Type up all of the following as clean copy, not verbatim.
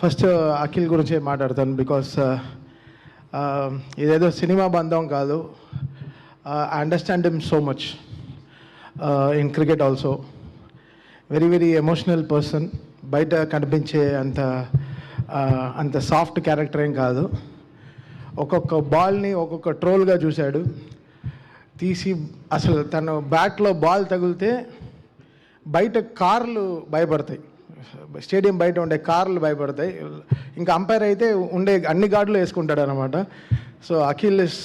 First Akhil గురించి మాట్లాడతాను because ఇదేదో సినిమా బంధం కాదు. I understand him so much in cricket also. Very very emotional person. బయట కనిపించే అంత సాఫ్ట్ క్యారెక్టర్ ఏం కాదు. ఒక్కొక్క బాల్ని ఒక్కొక్క ట్రోల్గా చూశాడు. తీసి అసలు తను బ్యాట్లో బాల్ తగిలితే బయట కార్లు భయపడతాయి, స్టేడియం బయట ఉండే కార్లు భయపడతాయి. ఇంకా అంపైర్ అయితే ఉండే అన్ని గార్డులు వేసుకుంటాడు అనమాట. So Akhil is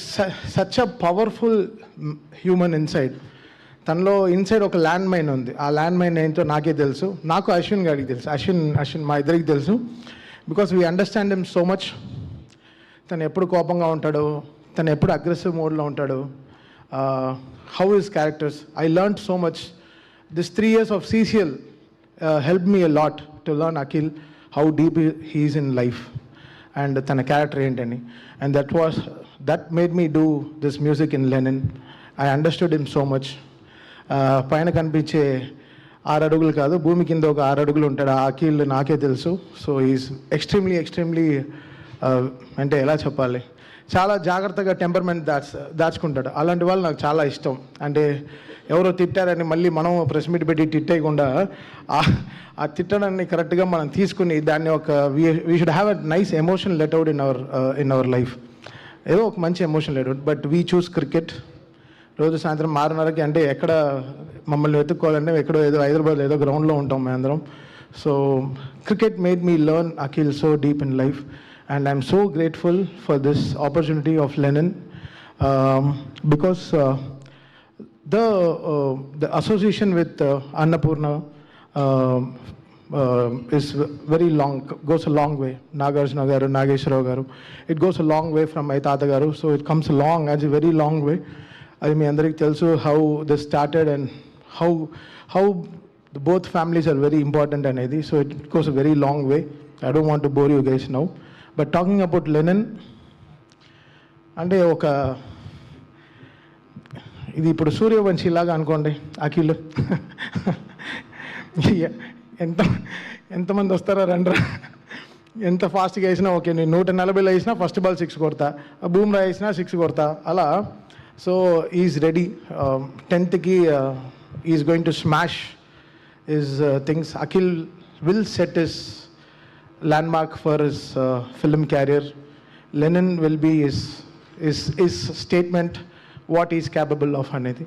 such a powerful human inside. తనలో ఇన్సైడ్ ఒక ల్యాండ్ మైన్ ఉంది. ఆ ల్యాండ్ మైన్ ఏంటో నాకే తెలుసు, నాకు అశ్విన్ గారికి తెలుసు, అశ్విన్ మా ఇద్దరికి తెలుసు. Because we understand him so much. తను ఎప్పుడు కోపంగా ఉంటాడు, తను ఎప్పుడు అగ్రెసివ్ మోడ్లో ఉంటాడు. How his characters, I learn so much. This 3 years of CCL helped me a lot to learn Akhil, how deep he is in life and tana character entani. And that made me do this music in Lenin. I understood him so much. పైన కనిపించే 6 అడుగులు కాదు, భూమి కింద ఒక 6 అడుగులు ఉంటాడు ఆ అఖిల్, నాకే తెలుసు. సో ఈజ్ ఎక్స్ట్రీమ్లీ అంటే ఎలా చెప్పాలి, చాలా జాగ్రత్తగా టెంపర్మెంట్ దాచుకుంటాడు. అలాంటి వాళ్ళు నాకు చాలా ఇష్టం. అంటే ఎవరో తిట్టారని మళ్ళీ మనం ప్రెస్ మీట్ పెట్టి తిట్టేయకుండా ఆ తిట్టడాన్ని కరెక్ట్గా మనం తీసుకుని దాన్ని ఒక we should have a nice emotion let out in our life. ఏదో ఒక మంచి emotion let out. But we choose cricket. రోజు సాయంత్రం 6:30కి, అంటే ఎక్కడ మమ్మల్ని వెతుక్కోవాలంటే ఎక్కడో ఏదో హైదరాబాద్లో ఏదో గ్రౌండ్లో ఉంటాం మేమందరం. So cricket made me learn Akhil so deep in life. And I'm so grateful for this opportunity of Lenin, because the association with Annapurna is very long, goes a long way. Nagarjuna garu, Nageshwara garu, it goes a long way from my Tata garu, so it comes along as a very long way. I mean, andariki telusu how this started and how both families are very important anedi, so it goes a very long way. I don't want to bore you guys now. But talking about Lenin, అంటే ఇది ఇప్పుడు సూర్యవంశీ లాగా అనుకోండి అఖిల్. ఎంతమంది వస్తారో రండ్రా, ఎంత ఫాస్ట్గా వేసినా ఓకే. నేను 140లో వేసినా ఫస్ట్ బాల్ 6 కొడతా, బూమ్రా వేసినా 6 కొడతా అలా. So is ready. 10th is going to smash his things. Akhil will set his landmark for his film career. Lenin will be his statement what he is capable of anedi.